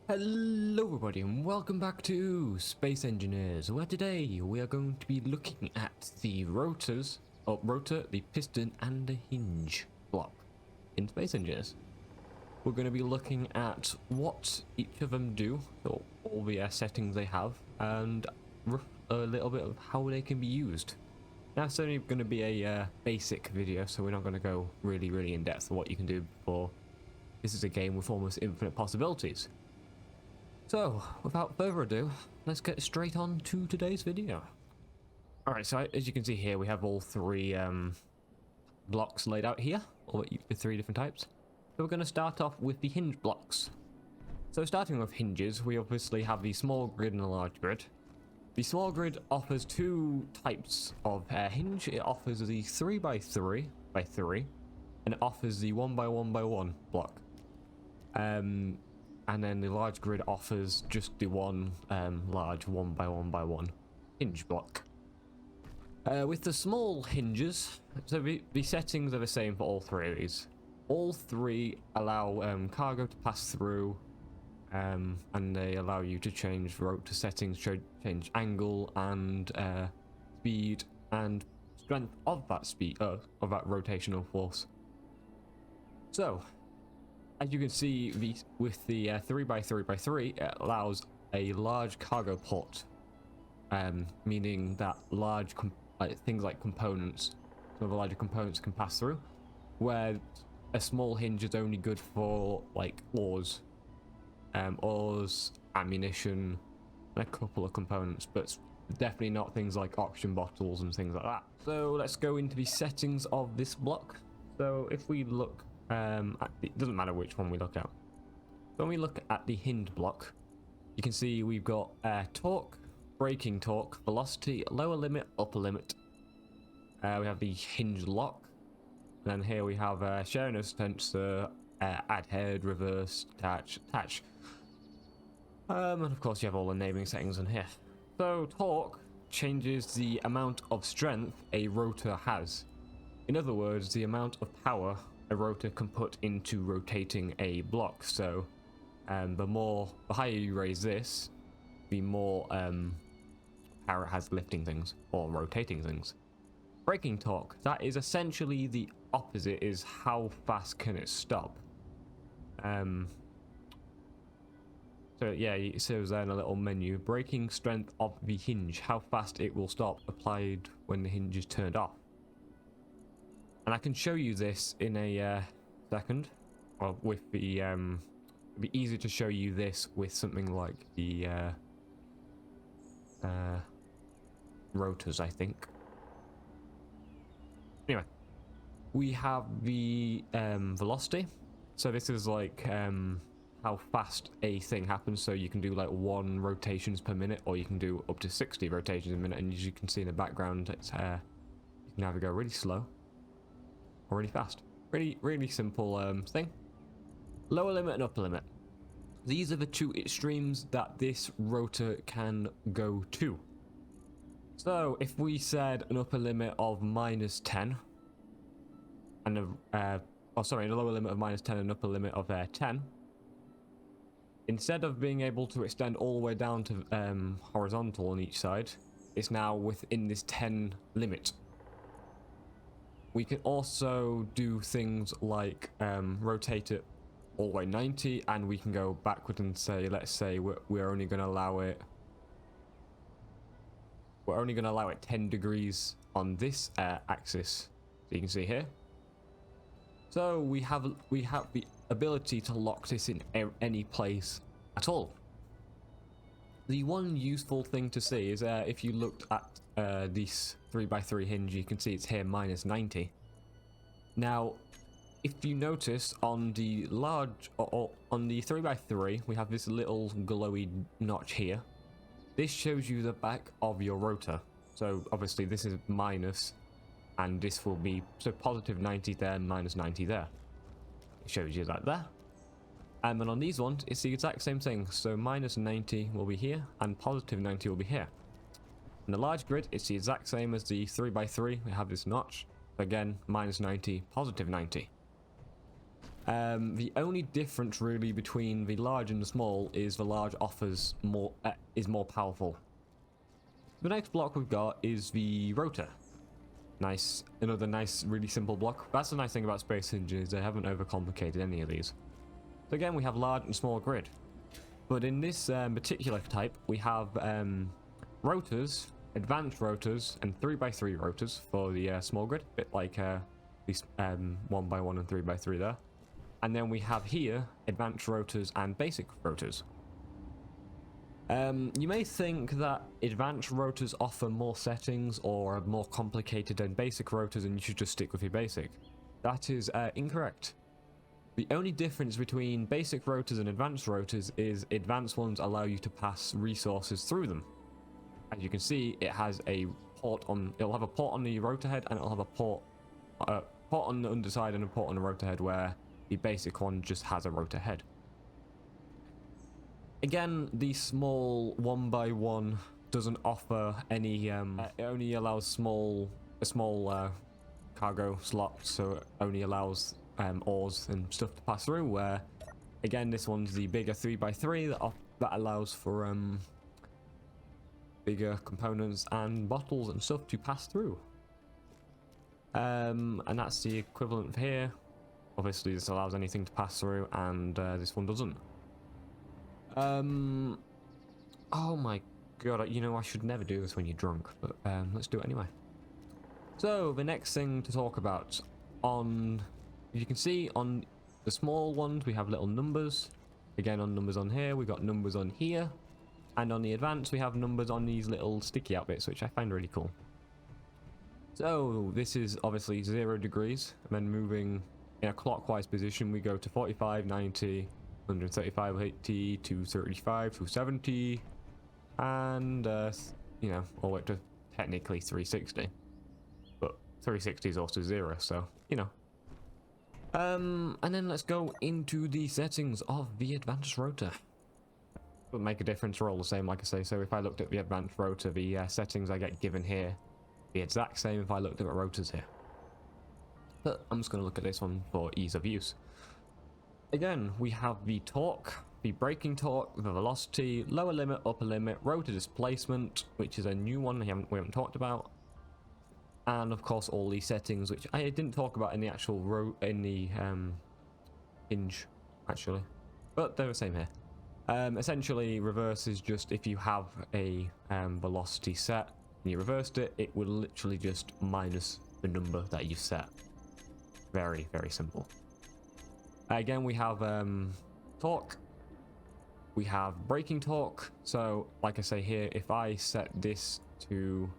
Hello everybody and welcome back to Space Engineers, where today we are going to be looking at the rotors, rotor, the piston and the hinge block in Space Engineers. We're going to be looking at what each of them do, so all the settings they have, and a little bit of how they can be used. Now it's only going to be a basic video, so we're not going to go really in depth on what you can do before. This is a game with almost infinite possibilities. So, without further ado, let's get straight on to today's video. Alright, so as you can see here, we have all three blocks laid out here, all the three different types. So we're going to start off with the hinge blocks. So starting with hinges, we obviously have the small grid and the large grid. The small grid offers two types of hinge. It offers the 3x3 by 3, and it offers the 1x1x1 block. And then the large grid offers just the one large 1x1x1 hinge block. With the small hinges, so the settings are the same for all three of these. All three allow cargo to pass through, and they allow you to change rotor settings, change angle and speed and strength of that speed, of that rotational force. So, as you can see, with the 3x3x3, it allows a large cargo port, meaning that large things like components, some of the larger components can pass through, where a small hinge is only good for like ores, ammunition, and a couple of components, but definitely not things like oxygen bottles and things like that. So let's go into the settings of this block. So if we look, it doesn't matter which one we look at. When we look at the hinge block, you can see we've got torque, braking torque, velocity, lower limit, upper limit. We have the hinge lock. And then here we have sharing sensor, add head, reverse, attach. And of course you have all the naming settings in here. So torque changes the amount of strength a rotor has. In other words, the amount of power a rotor can put into rotating a block. So the higher you raise this, the more power it has lifting things or rotating things. Braking torque, that is essentially the opposite, is how fast can it stop. So yeah, it says there in a little menu, braking strength of the hinge, how fast it will stop applied when the hinge is turned off. And I can show you this in a second. Well, with the it'd be easier to show you this with something like the rotors, I think. Anyway, we have the velocity. So this is like how fast a thing happens. So you can do like 1 rotations per minute, or you can do up to 60 rotations a minute. And as you can see in the background, it's you can either go really slow or really fast. Really simple thing. Lower limit and upper limit. These are the two extremes that this rotor can go to. So if we said an upper limit of -10 and a lower limit of -10 and an upper limit of 10, instead of being able to extend all the way down to horizontal on each side, it's now within this 10 limit. We can also do things like rotate it all the way 90, and we can go backward and say, let's say we're only going to allow it. We're only going to allow it 10 degrees on this axis. So you can see here. So we have the ability to lock this in any place at all. The one useful thing to see is if you looked at this 3x3 hinge, you can see it's here -90. Now, if you notice on the large, or on the 3x3, we have this little glowy notch here. This shows you the back of your rotor. So obviously this is minus, and this will be, so positive 90 there, -90 there. It shows you that there. And then on these ones, it's the exact same thing. So -90 will be here, and positive 90 will be here. In the large grid, it's the exact same as the 3x3. We have this notch. Again, -90, positive 90. The only difference really between the large and the small is the large offers more is more powerful. The next block we've got is the rotor. Nice, another nice, really simple block. That's the nice thing about Space Hinges, they haven't overcomplicated any of these. So again, we have large and small grid. But in this particular type, we have rotors, advanced rotors, and 3x3 rotors for the small grid, a bit like these 1x1 and 3x3 there. And then we have here advanced rotors and basic rotors. You may think that advanced rotors offer more settings or are more complicated than basic rotors and you should just stick with your basic. That is incorrect. The only difference between basic rotors and advanced rotors is advanced ones allow you to pass resources through them. As you can see, it has a port on, it'll have a port on the rotor head and it'll have a port on the underside and a port on the rotor head, where the basic one just has a rotor head. Again, the small 1x1 doesn't offer any, it only allows a small cargo slot, so it only allows ores and stuff to pass through, where again this one's the bigger 3x3 that allows for bigger components and bottles and stuff to pass through. And that's the equivalent here. Obviously this allows anything to pass through, and this one doesn't. Oh my god, you know, I should never do this when you're drunk, but let's do it anyway. So the next thing to talk about, you can see on the small ones we have little numbers. Again, on numbers on here, we got numbers on here, and on the advanced we have numbers on these little sticky out bits, which I find really cool. So this is obviously 0 degrees, and then moving in a clockwise position we go to 45, 90, 135, 80, 235, 270, and you know, all the way to technically 360. But 360 is also 0, so you know. And then let's go into the settings of the advanced rotor. Will make a difference, they're all the same, like I say. So if I looked at the advanced rotor, the settings I get given here the exact same if I looked at the rotors here. But I'm just going to look at this one for ease of use. Again, we have the torque, the braking torque, the velocity, lower limit, upper limit, rotor displacement, which is a new one we haven't talked about, and of course all these settings, which I didn't talk about in the actual hinge actually, but they're the same here. Essentially, reverse is just if you have a velocity set and you reversed it, it will literally just minus the number that you've set. Very, very simple. Again, we have torque, we have braking torque. So like I say here, if I set this to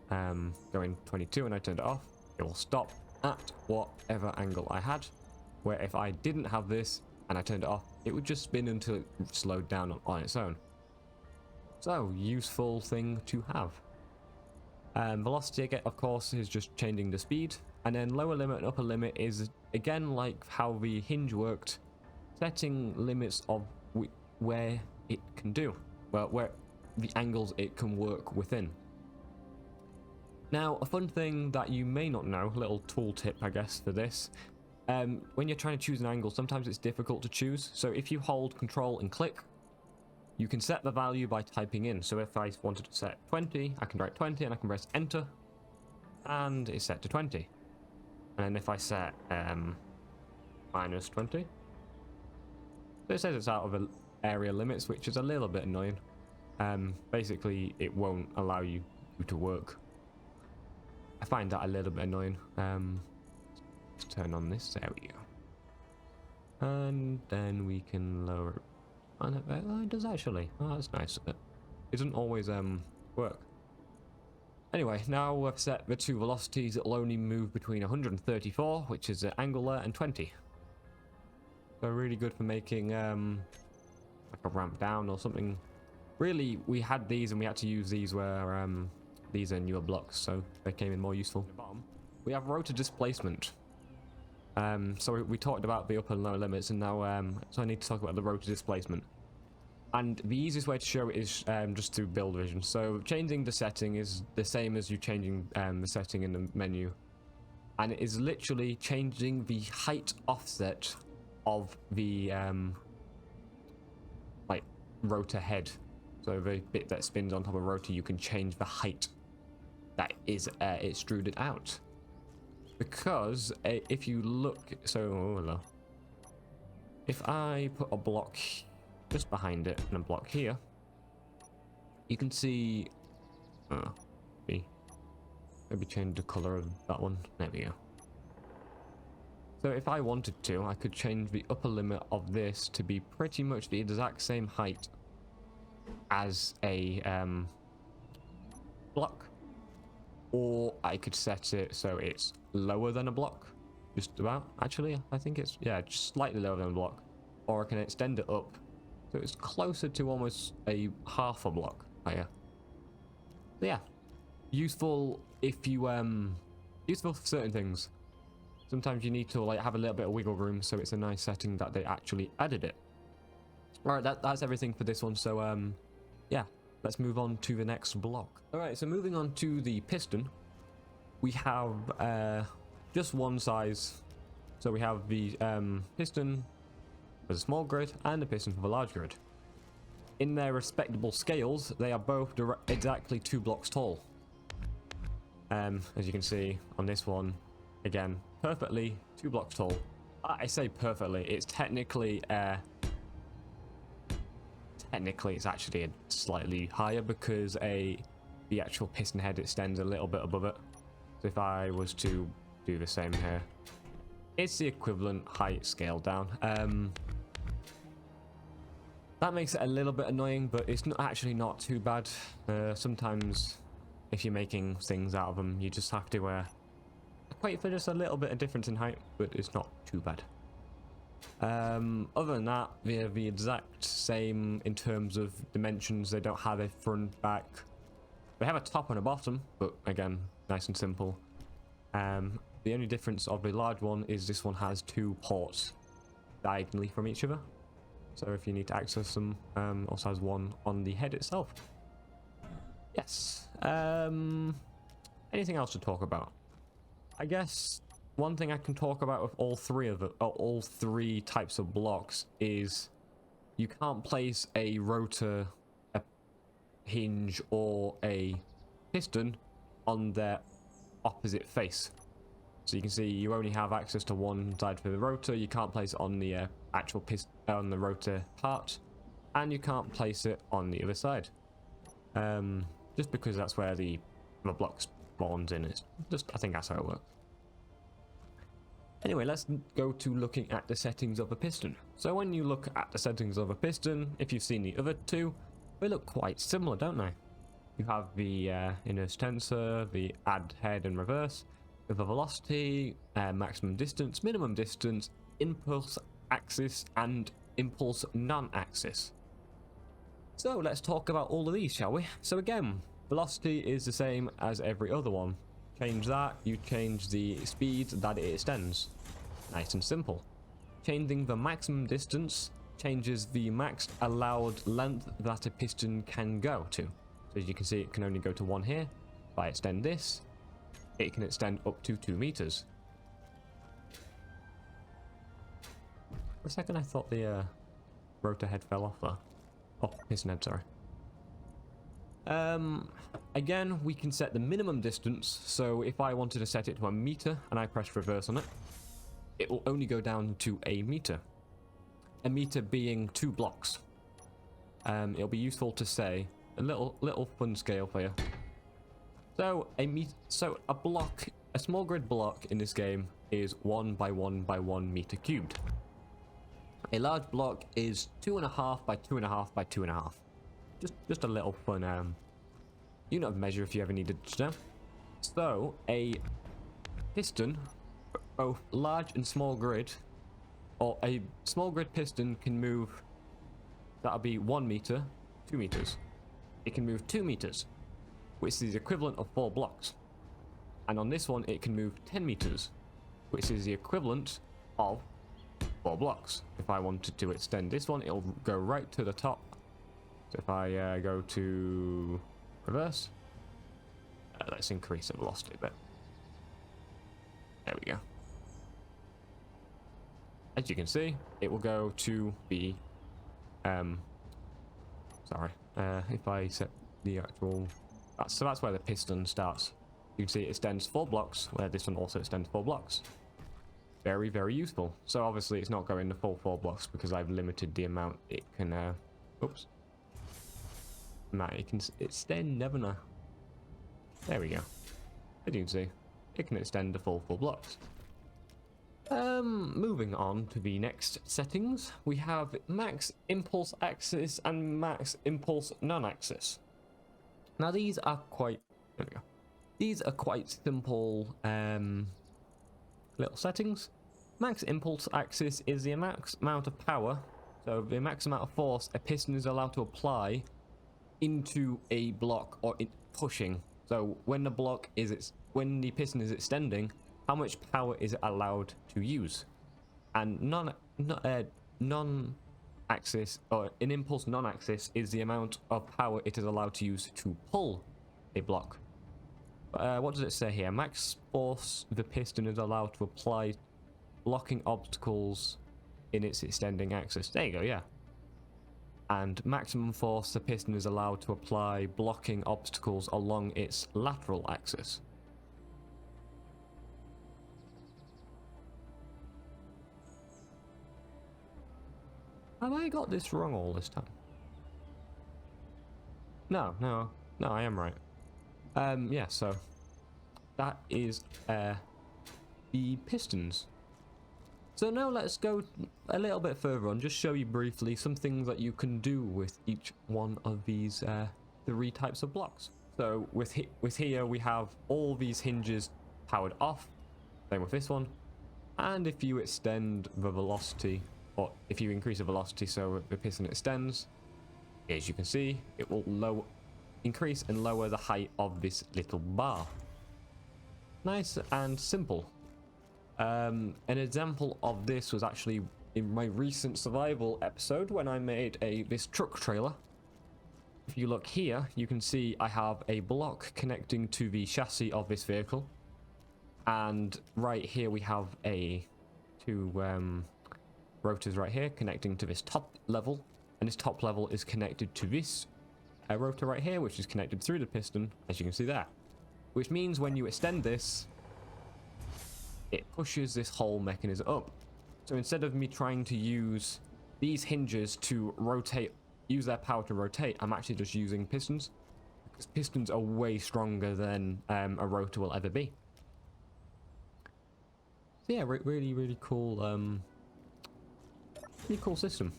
going 22 and I turned it off, it will stop at whatever angle I had, where if I didn't have this and I turned it off, it would just spin until it slowed down on its own. So useful thing to have. Velocity again, of course, is just changing the speed, and then lower limit and upper limit is again like how the hinge worked, setting limits of where it can do, well, where the angles it can work within. Now, a fun thing that you may not know, a little tool tip I guess for this, when you're trying to choose an angle, sometimes it's difficult to choose. So if you hold Control and click, you can set the value by typing in. So if I wanted to set 20, I can write 20 and I can press enter, and it's set to 20. And then if I set minus 20, so it says it's out of the area limits, which is a little bit annoying. Basically, it won't allow you to work. I find that a little bit annoying. Let's turn on this. There we go. And then we can lower it. Oh, it does actually. Oh, that's nice. It doesn't always work. Anyway, now we've set the two velocities. It'll only move between 134, which is the angle there, and 20. So really good for making like a ramp down or something. Really, we had these and we had to use these where these are newer blocks, so they came in more useful. At the bottom, we have rotor displacement. So we talked about the upper and lower limits, and now so I need to talk about the rotor displacement. And the easiest way to show it is just through build vision. So changing the setting is the same as you changing the setting in the menu, and it is literally changing the height offset of the like rotor head. So the bit that spins on top of a rotor, you can change the height that is extruded out. Because if you look, if I put a block just behind it and a block here, you can see, maybe change the color of that one. There we go. So if I wanted to, I could change the upper limit of this to be pretty much the exact same height as a block, or I could set it so it's lower than a block, just about. Actually, I think it's, yeah, just slightly lower than a block, or I can extend it up so it's closer to almost a half a block higher. So yeah, useful if you useful for certain things. Sometimes you need to like have a little bit of wiggle room, so it's a nice setting that they actually added it. All right, that's everything for this one. So yeah, let's move on to the next block. All right, so moving on to the piston, we have just one size. So we have the piston with a small grid and the piston with a large grid. In their respectable scales, they are both exactly 2 blocks tall. As you can see on this one, again, perfectly 2 blocks tall. I say perfectly, it's technically it's actually slightly higher because the actual piston head extends a little bit above it. So if I was to do the same here, it's the equivalent height scaled down. That makes it a little bit annoying, but it's actually not too bad. Sometimes if you're making things out of them, you just have to equate for just a little bit of difference in height, but it's not too bad. Other than that, they're the exact same in terms of dimensions. They don't have a front, back. They have a top and a bottom, but again, nice and simple. The only difference of the large one is this one has 2 ports diagonally from each other. So if you need to access them, also has one on the head itself. Yes. Anything else to talk about? I guess one thing I can talk about with all three types of blocks is you can't place a rotor, a hinge, or a piston on their opposite face. So you can see you only have access to one side for the rotor. You can't place it on the actual piston on the rotor part, and you can't place it on the other side. Just because that's where the block spawns in. It's just, I think that's how it works. Anyway, let's go to looking at the settings of a piston. So when you look at the settings of a piston, if you've seen the other two, they look quite similar, don't they? You have the inner tensor, the add head and reverse, with a velocity, maximum distance, minimum distance, impulse axis, and impulse non-axis. So let's talk about all of these, shall we? So again, velocity is the same as every other one. Change that, you change the speed that it extends. Nice and simple. Changing the maximum distance changes the max allowed length that a piston can go to. So as you can see, it can only go to 1 here. If I extend this, it can extend up to 2 meters. For a second I thought the rotor head fell off there. Oh, piston head, sorry. Again, we can set the minimum distance. So if I wanted to set it to 1 meter and I press reverse on it, it will only go down to 1 meter. 1 meter being 2 blocks. It'll be useful to say a little fun scale for you. So a block, a small grid block in this game is 1 by 1 by 1 meter cubed. A large block is 2.5 by 2.5 by 2.5. Just a little fun unit of measure if you ever needed to know. So a piston, both large and small grid, or a small grid piston can move, that'll be 1 meter, 2 meters. It can move 2 meters, which is the equivalent of 4 blocks. And on this one, it can move 10 meters, which is the equivalent of 4 blocks. If I wanted to extend this one, it'll go right to the top. So if I go to reverse, let's increase the velocity a bit. There we go. as you can see, it will go to the sorry, if I set the actual, so that's where the piston starts. You can see it extends 4 blocks, where this one also extends 4 blocks. Very, very useful. So obviously it's not going the full 4 blocks because I've limited the amount it can, oops. It can extend, never know. There we go. As you can see, it can extend the full 4 blocks. Moving on to the next settings, we have max impulse axis and max impulse non-axis. Now these are quite, there we go. These are quite simple little settings. Max impulse axis is the max amount of power, so the max amount of force a piston is allowed to apply into a block or pushing. So when the when the piston is extending, how much power is it allowed to use? And non-axis, or an impulse non-axis, is the amount of power it is allowed to use to pull a block. What does it say here? Max force the piston is allowed to apply blocking obstacles in its extending axis. There you go, yeah. And maximum force the piston is allowed to apply blocking obstacles along its lateral axis. Have I got this wrong all this time? No, I am right. Yeah, so that is the pistons. So now let's go a little bit further on, just show you briefly some things that you can do with each one of these 3 types of blocks. So with here we have all these hinges powered off, same with this one, and if you extend the velocity, or if you increase the velocity so the piston extends, as you can see, it will increase and lower the height of this little bar. Nice and simple. An example of this was actually in my recent survival episode when I made this truck trailer. If you look here, you can see I have a block connecting to the chassis of this vehicle, and right here we have two rotors right here connecting to this top level, and this top level is connected to this rotor right here, which is connected through the piston, as you can see there. Which means when you extend this, it pushes this whole mechanism up. So instead of me trying to use these hinges to rotate, use their power to rotate, I'm actually just using pistons, because pistons are way stronger than a rotor will ever be. So yeah, really cool, really cool system.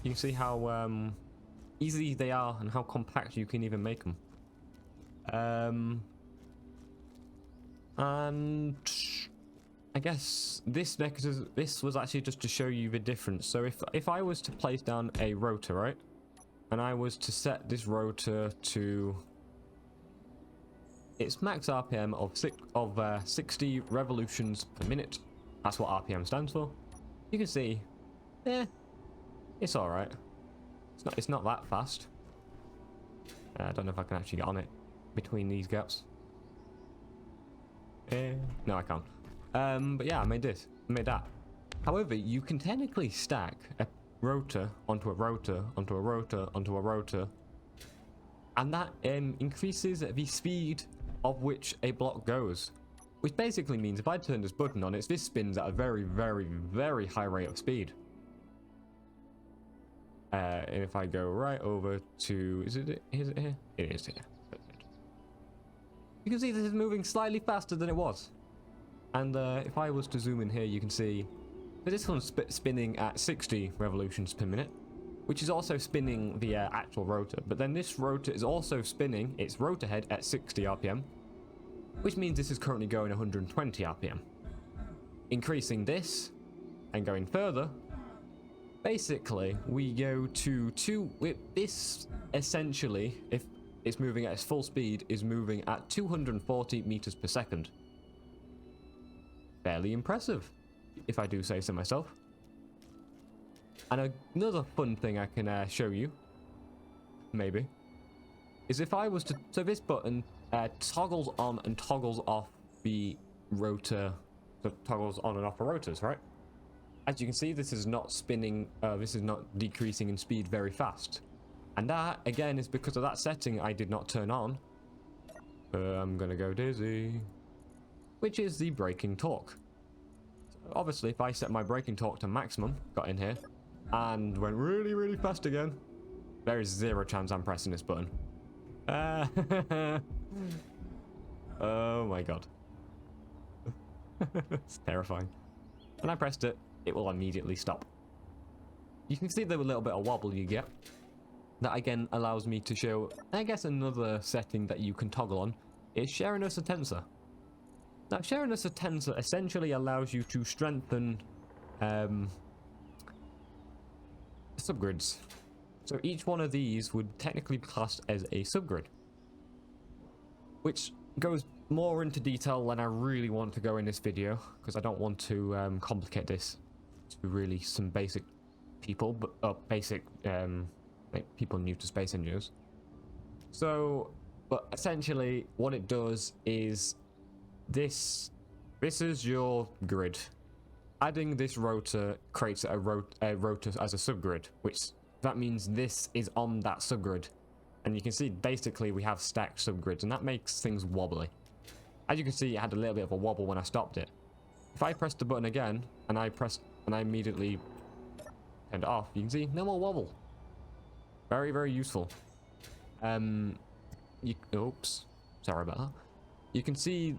You can see how easy they are and how compact you can even make them. And I guess this was actually just to show you the difference. So if I was to place down a rotor, right, and I was to set this rotor to its max RPM of 60 revolutions per minute, that's what RPM stands for. You can see, it's all right. It's not that fast. I don't know if I can actually get on it between these gaps. No, I can't. But yeah, I made this. I made that. However, you can technically stack a rotor onto a rotor onto a rotor onto a rotor, and that increases the speed of which a block goes. Which basically means if I turn this button on, this spins at a very high rate of speed. And if I go right over to, is it here? It is here. You can see this is moving slightly faster than it was. And if I was to zoom in here, you can see that this one's spinning at 60 revolutions per minute, which is also spinning the actual rotor. But then this rotor is also spinning its rotor head at 60 RPM, which means this is currently going 120 RPM. Increasing this and going further, basically we go to this essentially, if it's moving at its full speed, is moving at 240 meters per second. Fairly impressive, if I do say so myself. And another fun thing I can show you, maybe, is if I was to, so this button toggles on and toggles off the rotor, so toggles on and off the rotors, right? as you can see, this is not spinning, this is not decreasing in speed very fast. And that, again, is because of that setting I did not turn on. I'm gonna go dizzy. Which is the braking torque. So obviously, if I set my braking torque to maximum, got in here, and went really, really fast again, there is zero chance I'm pressing this button. Oh my god. It's terrifying. When I pressed it, it will immediately stop. You can see the little bit of wobble you get. That again allows me to show, I guess, another setting that you can toggle on is sharing us a tensor. Now, sharing us a tensor essentially allows you to strengthen subgrids. So each one of these would technically be classed as a subgrid, which goes more into detail than I really want to go in this video, because I don't want to complicate this to really some basic people, but basic like people new to space engineers. So, but essentially what it does is this is your grid. Adding this rotor creates a rotor as a subgrid, which that means this is on that subgrid. And you can see basically we have stacked subgrids, and that makes things wobbly. As you can see, it had a little bit of a wobble when I stopped it. If I press the button again and I immediately turned it off, you can see no more wobble. Very, very useful. Oops, sorry about that. You can see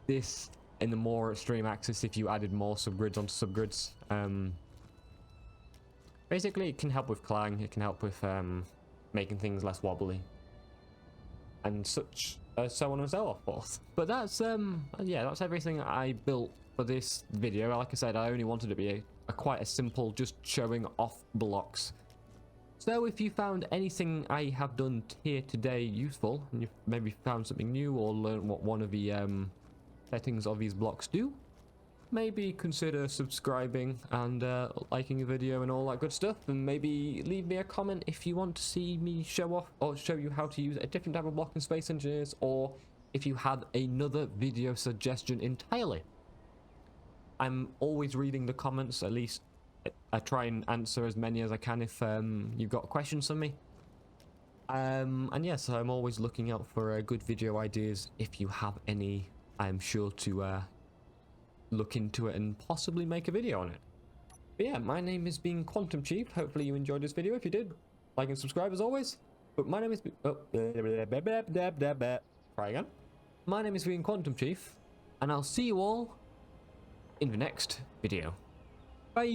this in the more extreme axis if you added more subgrids onto subgrids. Basically, it can help with clang. It can help with making things less wobbly, and such, so on and so forth. But that's yeah, that's everything I built for this video. Like I said, I only wanted it to be quite a simple, just showing off blocks. So if you found anything I have done here today useful, and you've maybe found something new or learned what one of the settings of these blocks do, maybe consider subscribing and liking the video and all that good stuff, and maybe leave me a comment if you want to see me show off or show you how to use a different type of block in Space Engineers, or if you had another video suggestion entirely. I'm always reading the comments. At least I try and answer as many as I can if you've got questions for me. And yes, I'm always looking out for good video ideas. If you have any, I'm sure to look into it and possibly make a video on it. But yeah, my name is being Quantum Chief. Hopefully you enjoyed this video. If you did, like and subscribe as always. But my name is try again. My name is being Quantum Chief, and I'll see you all in the next video. Bye.